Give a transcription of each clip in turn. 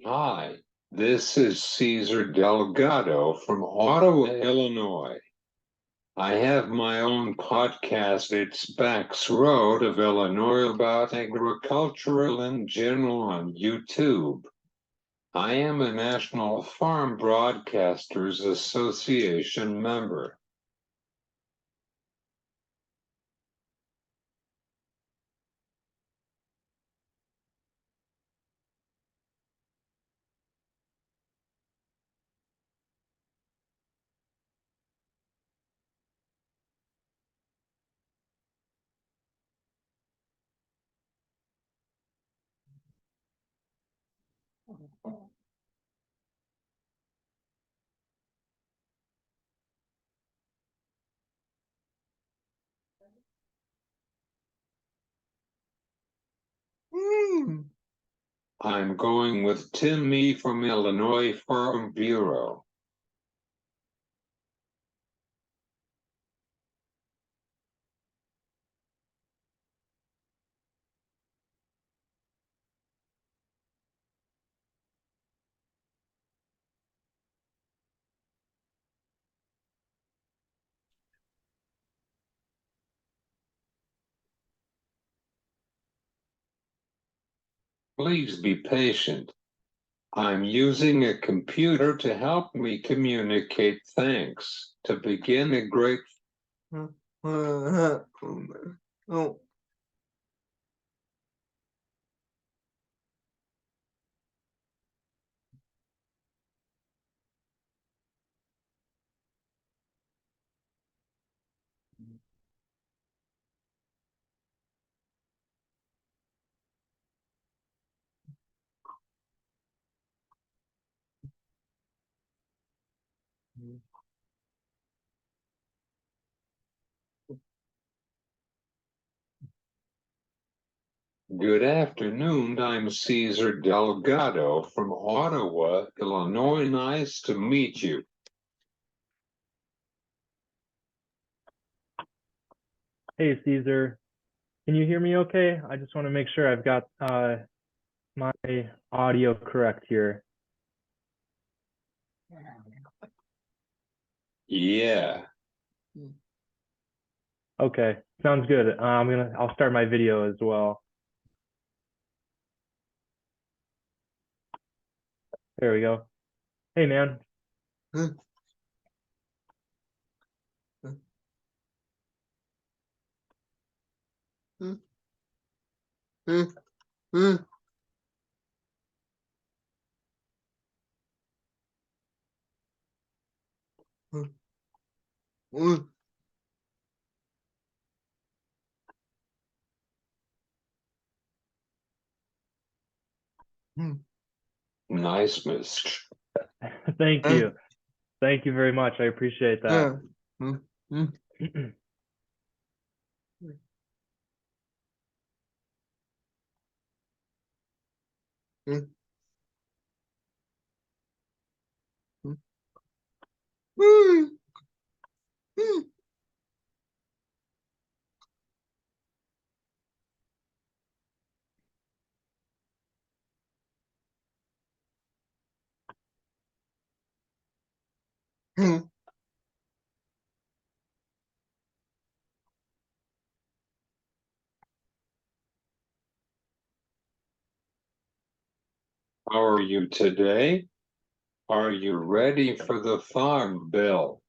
Hi, this is Cesar Delgado from Ottawa, Illinois. I have my own podcast, It's Back's Road of Illinois, about agricultural in general on YouTube. I am a National Farm Broadcasters Association member. I'm going with Tim Mee from Illinois Farm Bureau. Please be patient. I'm using a computer to help me communicate. Thanks. To begin a great. Oh. Good afternoon. I'm Cesar Delgado from Ottawa, Illinois. Nice to meet you. Hey, Caesar, can you hear me okay? I just want to make sure I've got my audio correct here. Yeah. Okay, sounds good. I'll start my video as well. There we go. Hey, man. Nice, Mr. Thank you. Thank you very much. I appreciate that. How are you today? Are you ready for the farm bill?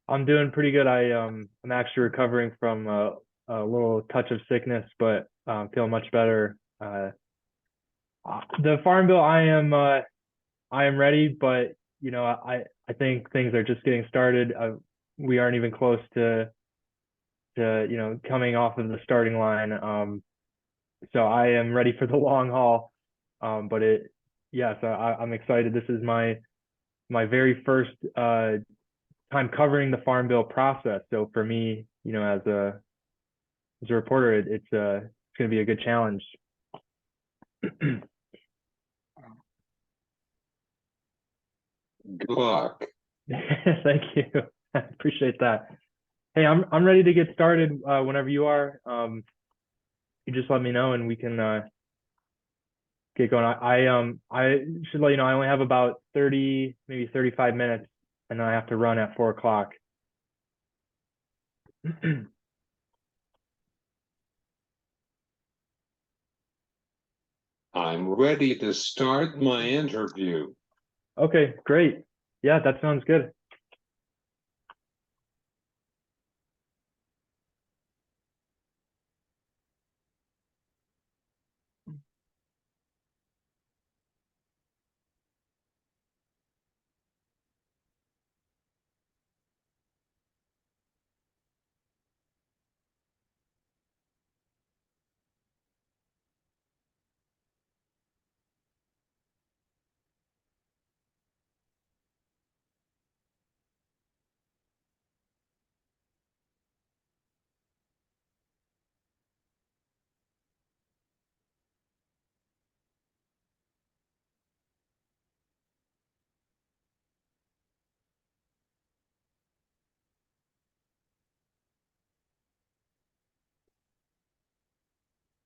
I'm doing pretty good. I'm actually recovering from a little touch of sickness, but feeling much better. The farm bill, I am ready, but I think things are just getting started. We aren't even close to coming off of the starting line. So I am ready for the long haul. But yes, I'm excited. This is my very first time covering the farm bill process. So for me, as a reporter, it's going to be a good challenge. Good luck. Thank you. I appreciate that. Hey, I'm ready to get started whenever you are. You just let me know and we can get going. I should let you know I only have about 30, maybe 35 minutes, and then I have to run at 4 o'clock. I'm ready to start my interview. Okay, great. Yeah, that sounds good.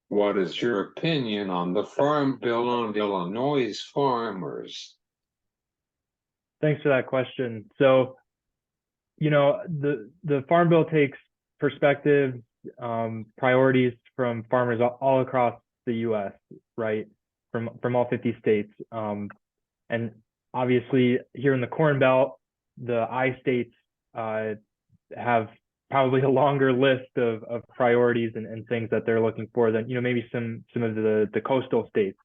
What is your opinion on the Farm Bill on Illinois' farmers? Thanks for that question. So, the Farm Bill takes perspectives, priorities from farmers all across the U.S., right? From all 50 states. And obviously here in the Corn Belt, the I states have probably a longer list of priorities and things that they're looking for than, maybe some of the coastal states,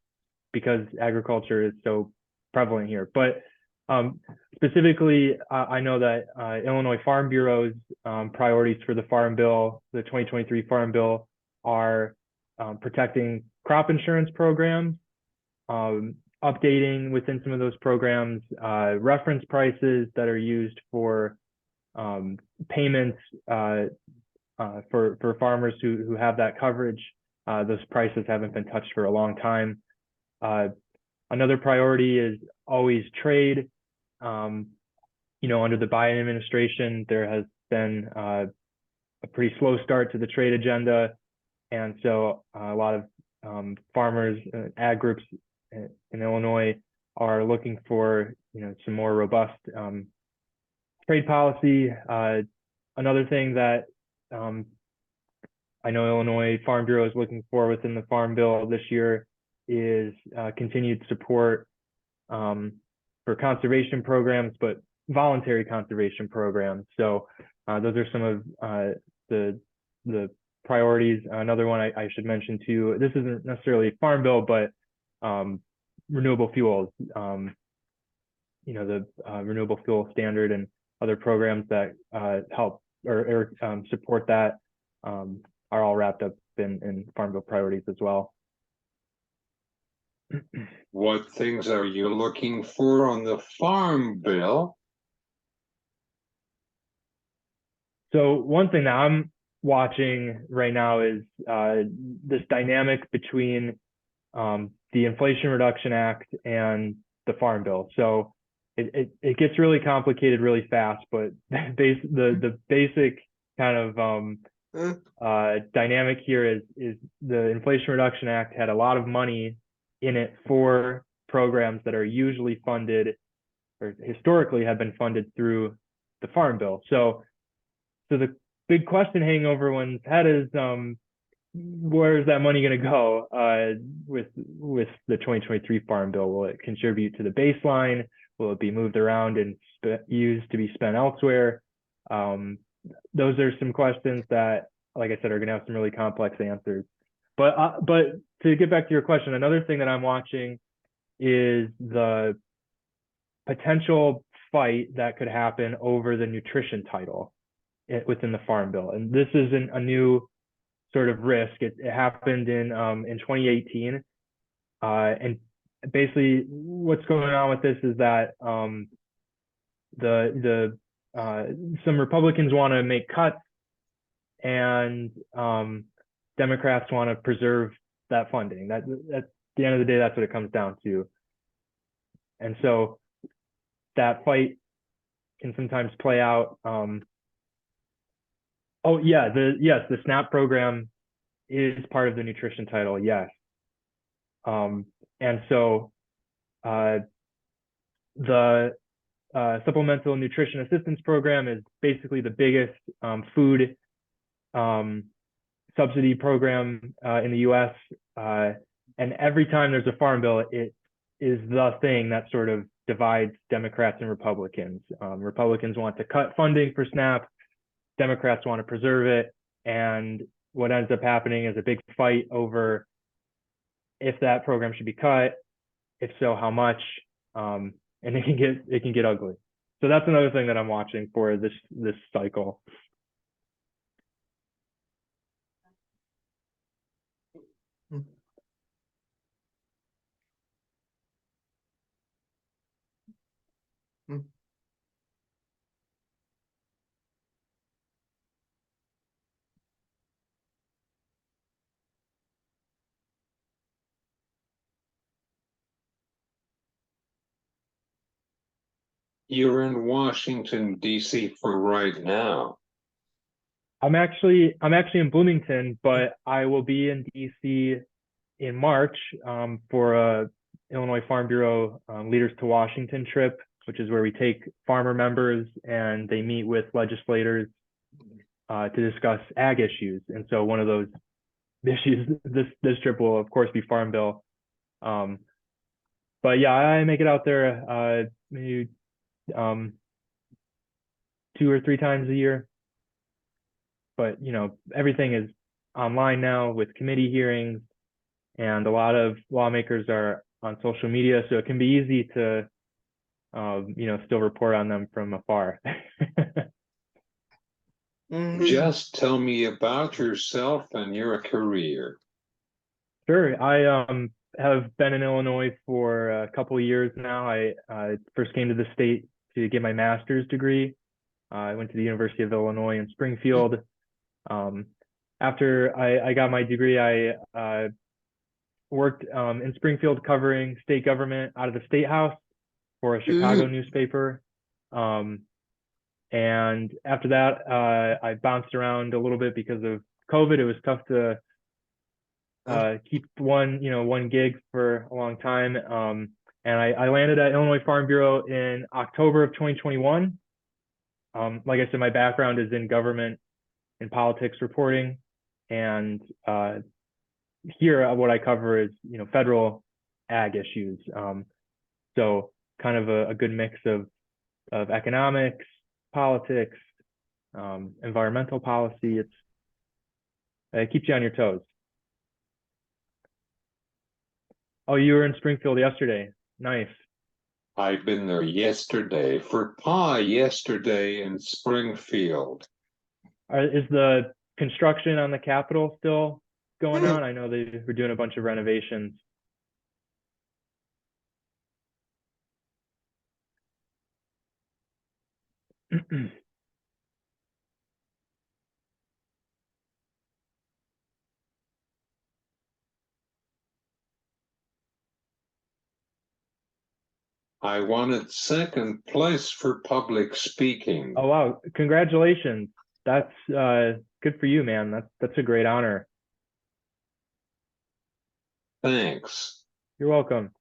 because agriculture is so prevalent here. But specifically, I know that Illinois Farm Bureau's priorities for the Farm Bill, the 2023 Farm Bill, are protecting crop insurance programs, updating within some of those programs reference prices that are used for payments for farmers who have that coverage. Those prices haven't been touched for a long time. Another priority is always trade. Under the Biden administration, there has been a pretty slow start to the trade agenda. And so a lot of farmers, ag groups in Illinois are looking for, some more robust trade policy. Another thing that I know Illinois Farm Bureau is looking for within the Farm Bill this year is continued support for conservation programs, but voluntary conservation programs. So those are some of the priorities. Another one I should mention too, this isn't necessarily a Farm Bill, but renewable fuels, the renewable fuel standard and other programs that help or support that are all wrapped up in Farm Bill priorities as well. What things are you looking for on the Farm Bill? So one thing that I'm watching right now is this dynamic between the Inflation Reduction Act and the Farm Bill. So it gets really complicated really fast, but the basic kind of dynamic here is the Inflation Reduction Act had a lot of money in it for programs that are usually funded or historically have been funded through the Farm Bill. So the big question hanging over one's head is where is that money going to go with the 2023 Farm Bill? Will it contribute to the baseline? Will it be moved around and used to be spent elsewhere? Those are some questions that, like I said, are going to have some really complex answers. But to get back to your question, another thing that I'm watching is the potential fight that could happen over the nutrition title within the Farm Bill. And this isn't a new sort of risk. It happened in 2018. And basically what's going on with this is that some Republicans want to make cuts and Democrats want to preserve that funding. At the end of the day, that's what it comes down to. And so that fight can sometimes play out. The SNAP program is part of the nutrition title. Yes. And so the Supplemental Nutrition Assistance Program is basically the biggest food subsidy program in the U.S. And every time there's a farm bill, it is the thing that sort of divides Democrats and Republicans. Republicans want to cut funding for SNAP. Democrats want to preserve it. And what ends up happening is a big fight over if that program should be cut, if so, how much, and it can get ugly. So that's another thing that I'm watching for this cycle. You're in Washington, D.C. for right now. I'm actually in Bloomington, but I will be in DC in March for a Illinois Farm Bureau Leaders to Washington trip, which is where we take farmer members and they meet with legislators to discuss ag issues. And so one of those issues this trip will of course be Farm Bill. But yeah, I make it out there maybe 2 or 3 times a year. But you know, everything is online now with committee hearings, and a lot of lawmakers are on social media, so it can be easy to you know, still report on them from afar. Just tell me about yourself and your career. Sure. I have been in Illinois for a couple of years now. I first came to the state to get my master's degree. I went to the University of Illinois in Springfield. After I got my degree, I worked in Springfield covering state government out of the State House for a Chicago newspaper. And after that, I bounced around a little bit because of COVID. It was tough to keep one gig for a long time. And I landed at Illinois Farm Bureau in October of 2021. Like I said, my background is in government and politics reporting. And here, what I cover is, you know, federal ag issues. So kind of a good mix of economics, politics, environmental policy. It keeps you on your toes. Oh, you were in Springfield yesterday. Nice. I've been there yesterday for yesterday in Springfield. Is the construction on the Capitol still going on? I know they were doing a bunch of renovations. I wanted second place for public speaking. Oh wow! Congratulations. That's good for you, man. That's a great honor. Thanks. You're welcome.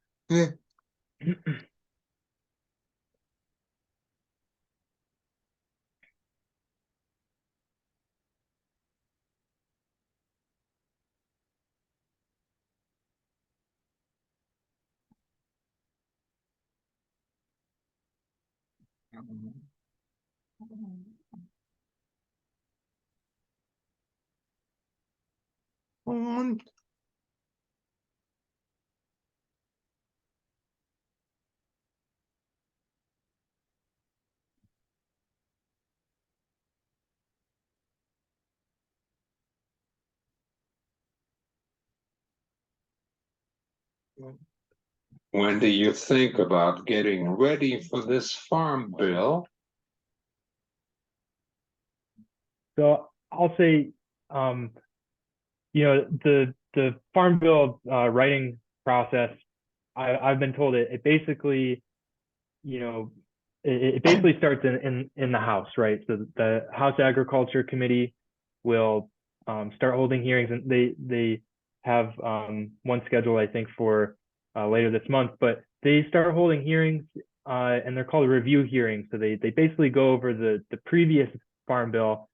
When do you think about getting ready for this farm bill? So I'll say, you know, the Farm Bill writing process, I've been told it basically, you know, it basically starts in the House, right? So the House Agriculture Committee will start holding hearings, and they have one schedule, I think, for later this month. But they start holding hearings, and they're called review hearings. So they basically go over the previous farm bill,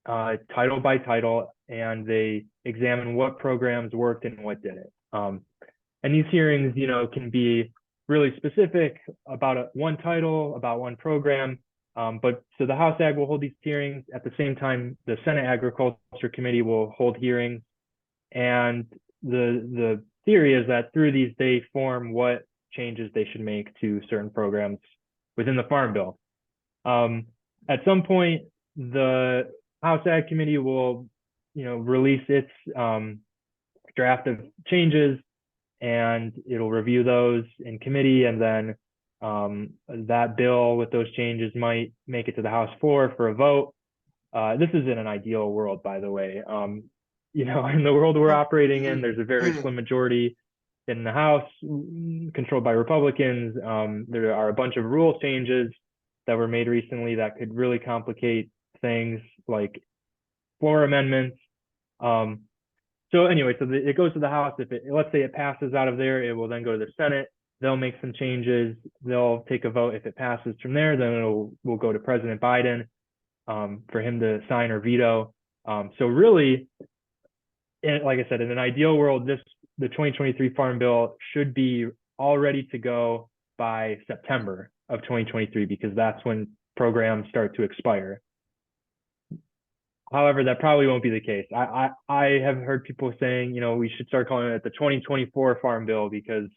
title by title, and they examine what programs worked and what didn't. And these hearings, can be really specific about one title, about one program. But so the House Ag will hold these hearings. At the same time, the Senate Agriculture Committee will hold hearings. And the theory is that through these, they form what changes they should make to certain programs within the Farm Bill. At some point, the House Ag Committee will, release its draft of changes, and it'll review those in committee, and then that bill with those changes might make it to the House floor for a vote. This is in an ideal world, by the way. In the world we're operating in, there's a very slim majority in the House controlled by Republicans. There are a bunch of rule changes that were made recently that could really complicate things, like floor amendments. So anyway, it goes to the House. Let's say it passes out of there, it will then go to the Senate. They'll make some changes. They'll take a vote. If it passes from there, then will go to President Biden for him to sign or veto. So really, like I said, in an ideal world, the 2023 Farm Bill should be all ready to go by September of 2023, because that's when programs start to expire. However, that probably won't be the case. I have heard people saying, we should start calling it the 2024 Farm Bill, because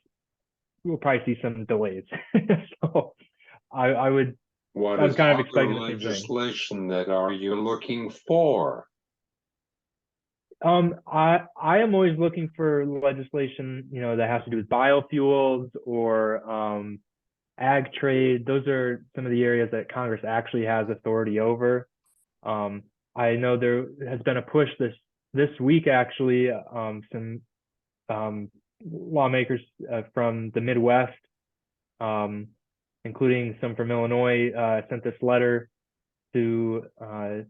we'll probably see some delays. So I'm kind of expecting the same thing. Legislation that are you looking for? I am always looking for legislation, that has to do with biofuels or ag trade. Those are some of the areas that Congress actually has authority over. I know there has been a push this week, actually. Some lawmakers from the Midwest, including some from Illinois, sent this letter to some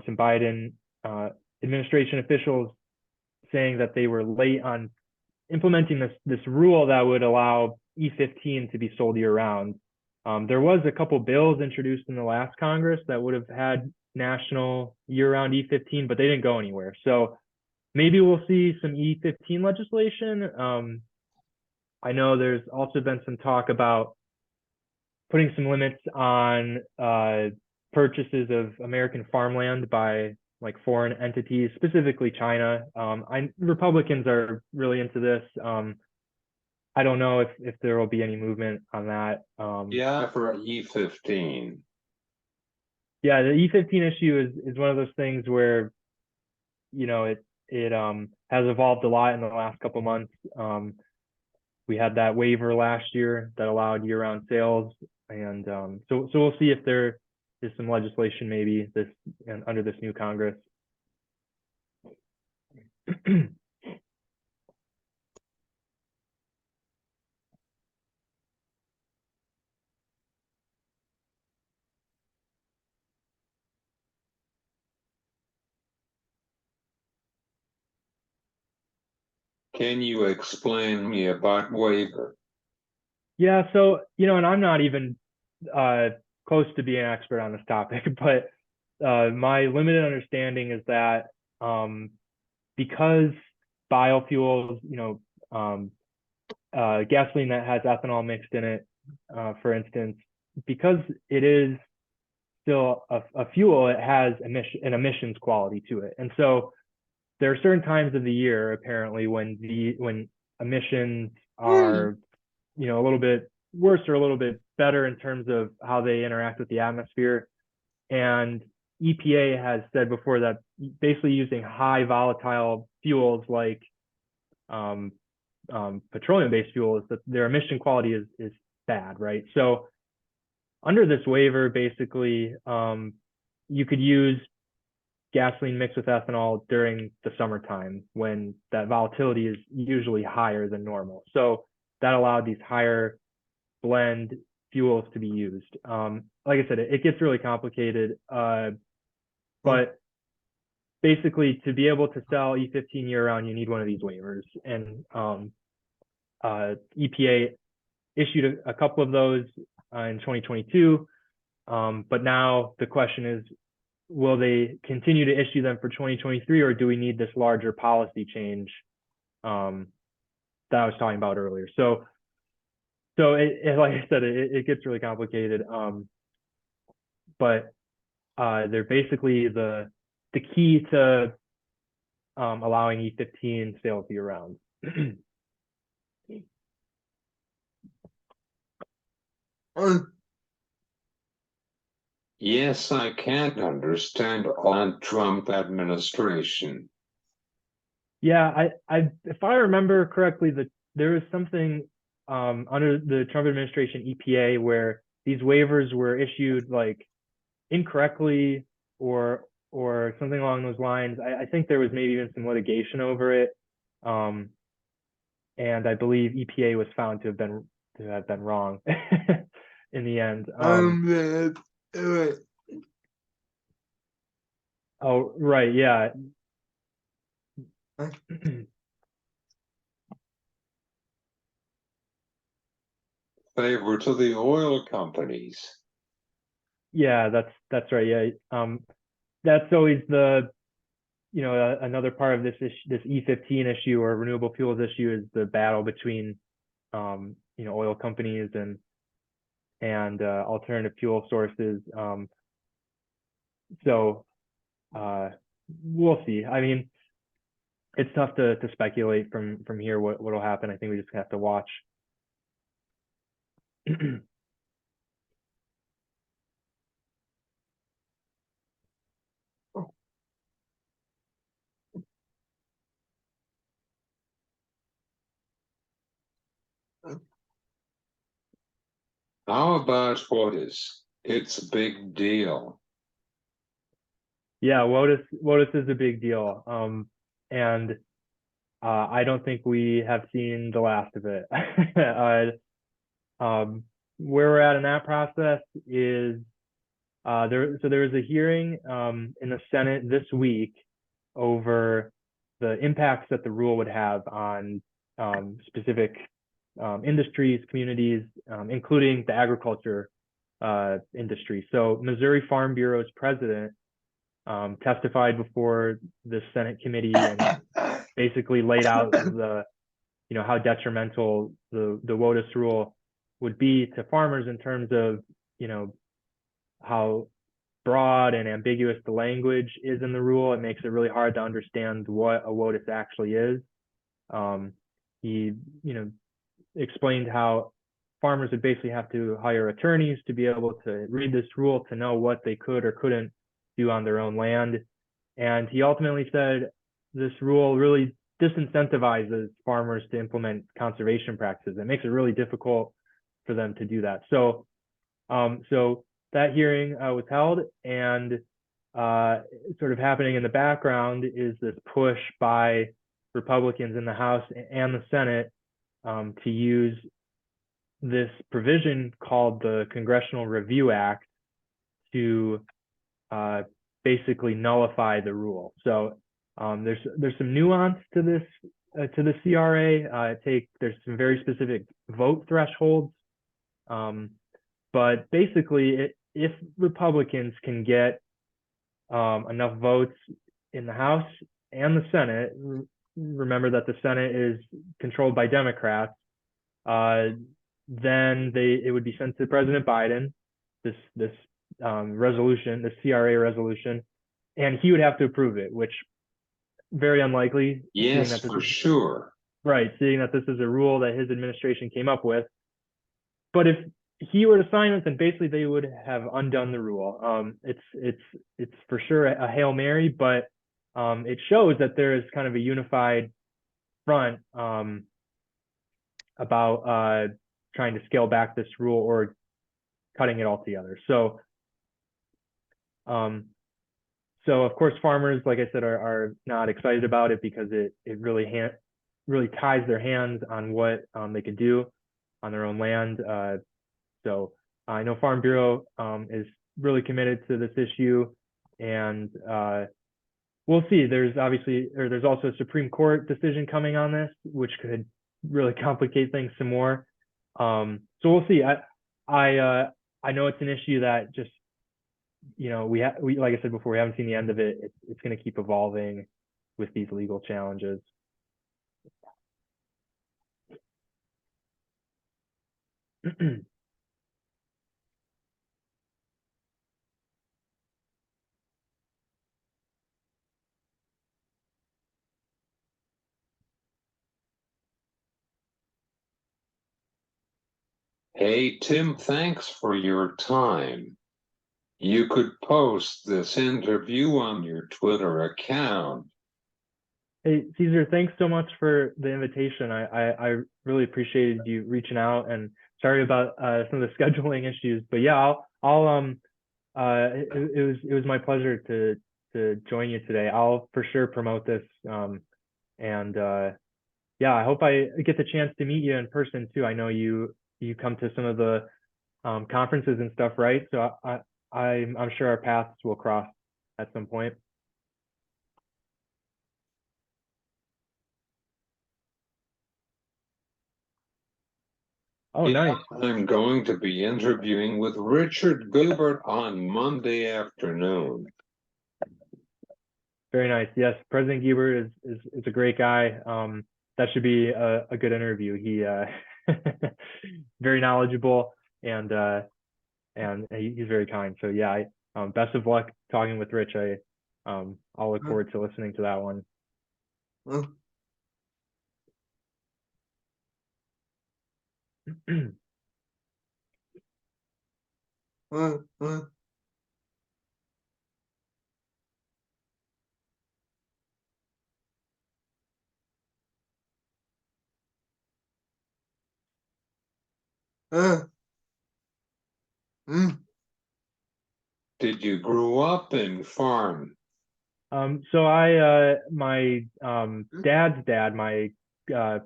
Biden administration officials, saying that they were late on implementing this rule that would allow E15 to be sold year round. There was a couple bills introduced in the last Congress that would have had national year-round E15, but they didn't go anywhere. So maybe we'll see some E15 legislation. I know there's also been some talk about putting some limits on purchases of American farmland by like foreign entities, specifically China. Republicans are really into this. I don't know if there will be any movement on that. Yeah, for E15. Yeah, the E15 issue is one of those things where, it has evolved a lot in the last couple of months. We had that waiver last year that allowed year-round sales, and so we'll see if there is some legislation maybe under this new Congress. Can you explain me about waiver? Yeah, so and I'm not even close to being an expert on this topic, but my limited understanding is that because biofuels, gasoline that has ethanol mixed in it, for instance, because it is still a fuel, it has an emissions quality to it. And so there are certain times of the year, apparently, when emissions are, a little bit worse or a little bit better in terms of how they interact with the atmosphere. And EPA has said before that basically using high volatile fuels like petroleum-based fuels, that their emission quality is bad, right? So under this waiver, basically, you could use gasoline mixed with ethanol during the summertime when that volatility is usually higher than normal. So that allowed these higher blend fuels to be used. Like I said, it gets really complicated, but basically to be able to sell E15 year round, you need one of these waivers. And EPA issued a couple of those in 2022, but now the question is, will they continue to issue them for 2023, or do we need this larger policy change that I was talking about earlier? So like I said, it gets really complicated. But they're basically the key to allowing E15 sales year round. Yes, I can't understand on Trump administration. Yeah, if I remember correctly, there was something under the Trump administration EPA where these waivers were issued like incorrectly or something along those lines. I think there was maybe even some litigation over it. And I believe EPA was found to have been wrong in the end. Oh, right, yeah. Favor to the oil companies. Yeah, that's right. Yeah. That's always another part of this E15 issue or renewable fuels issue is the battle between oil companies and alternative fuel sources. So we'll see. I mean, it's tough to speculate from here what'll happen. I think we just have to watch. How about WOTUS? It's a big deal. Yeah, WOTUS is a big deal. And I don't think we have seen the last of it. Where we're at in that process is there was a hearing in the Senate this week over the impacts that the rule would have on specific industries, communities, including the agriculture industry. So Missouri Farm Bureau's president testified before the Senate committee and basically laid out how detrimental the WOTUS rule would be to farmers in terms of how broad and ambiguous the language is in the rule. It makes it really hard to understand what a WOTUS actually is. He explained how farmers would basically have to hire attorneys to be able to read this rule to know what they could or couldn't do on their own land. And he ultimately said this rule really disincentivizes farmers to implement conservation practices. It makes it really difficult for them to do that. So that hearing was held, and sort of happening in the background is this push by Republicans in the House and the Senate to use this provision called the Congressional Review Act to basically nullify the rule. So there's some nuance to this to the CRA. There's some very specific vote thresholds, but basically, if Republicans can get enough votes in the House and the Senate, remember that the Senate is controlled by Democrats, then it would be sent to President Biden, this resolution, the CRA resolution, and he would have to approve it, which very unlikely. Yes, for sure. Right, seeing that this is a rule that his administration came up with. But if he were to sign it, then basically they would have undone the rule. It's for sure a Hail Mary, but it shows that there is kind of a unified front about trying to scale back this rule or cutting it altogether. So of course farmers, like I said, are not excited about it because it really ties their hands on what they could do on their own land. So I know Farm Bureau is really committed to this issue, and we'll see. There's also a Supreme Court decision coming on this, which could really complicate things some more. So we'll see. I know it's an issue that just we like I said before, we haven't seen the end of it. It's going to keep evolving with these legal challenges. Hey, Tim, thanks for your time. You could post this interview on your Twitter account. Hey, Caesar, thanks so much for the invitation. I really appreciated you reaching out, and sorry about some of the scheduling issues. But yeah, I'll it was my pleasure to join you today. I'll for sure promote this. And yeah, I hope I get the chance to meet you in person too. I know you come to some of the conferences and stuff, right? So I'm sure our paths will cross at some point. Oh, Yeah, nice. I'm going to be interviewing with Richard Gilbert on Monday afternoon. Very nice. Yes, President Giebert is a great guy. That should be a good interview. He very knowledgeable and he's very kind. So yeah, best of luck talking with Rich. I'll look forward to listening to that one. Did you grow up in farm? So my dad's dad, my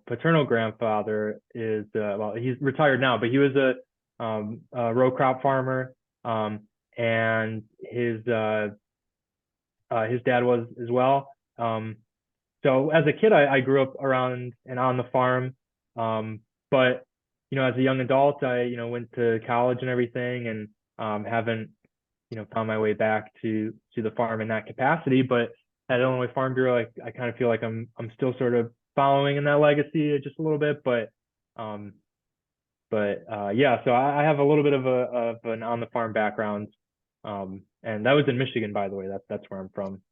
paternal grandfather is well, he's retired now, but he was a row crop farmer. And his dad was as well. So as a kid, I grew up around and on the farm. But as a young adult, I went to college and everything, and haven't found my way back to the farm in that capacity. But at Illinois Farm Bureau, I kind of feel like I'm still sort of following in that legacy just a little bit. Um, but yeah, so I have a little bit of an on the farm background. And that was in Michigan, by the way. That's where I'm from.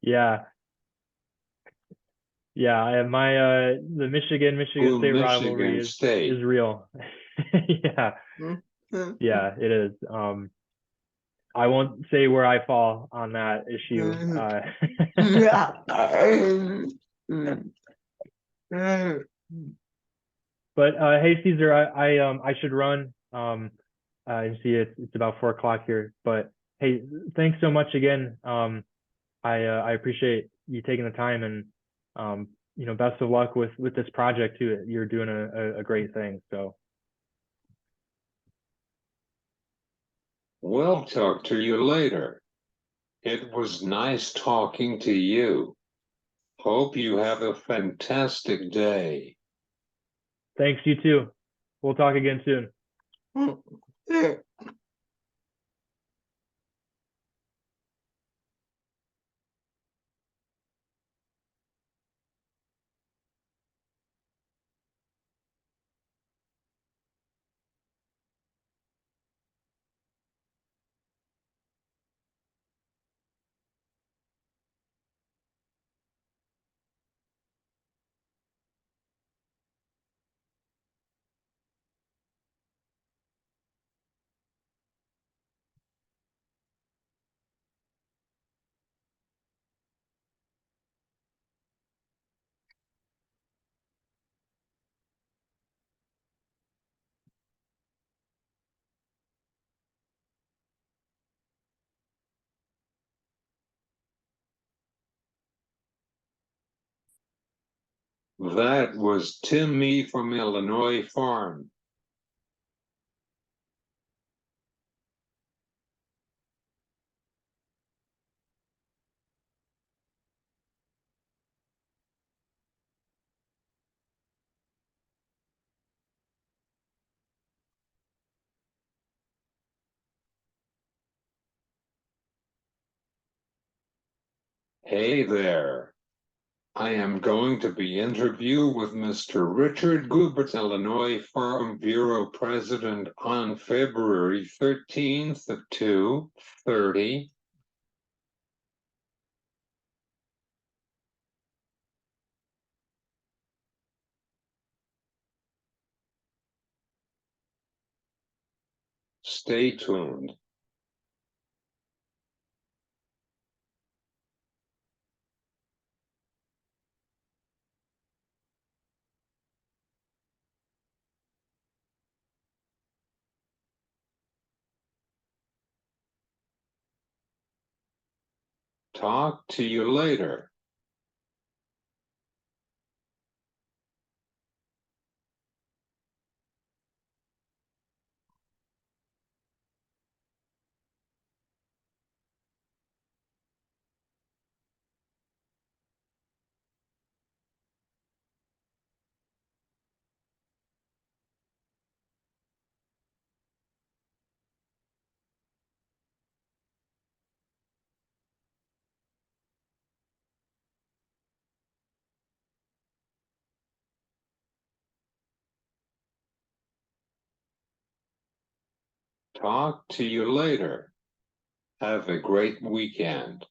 Yeah, yeah. My the Michigan Oh, State rivalry Michigan is State. real. Yeah, yeah, it is. I won't say where I fall on that issue. But hey, Caesar, I should run. You see, it's about 4 o'clock here. But hey, thanks so much again. I appreciate you taking the time, and best of luck with this project too. You're doing a great thing. So We'll talk to you later. It was nice talking to you. Hope you have a fantastic day. thanks, you too. We'll talk again soon. That was Timmy from Illinois Farm. Hey there. I am going to be interviewed with Mr. Richard Gubert, Illinois Farm Bureau President, on February 13th at 2:30. Stay tuned. Talk to you later. Talk to you later. Have a great weekend.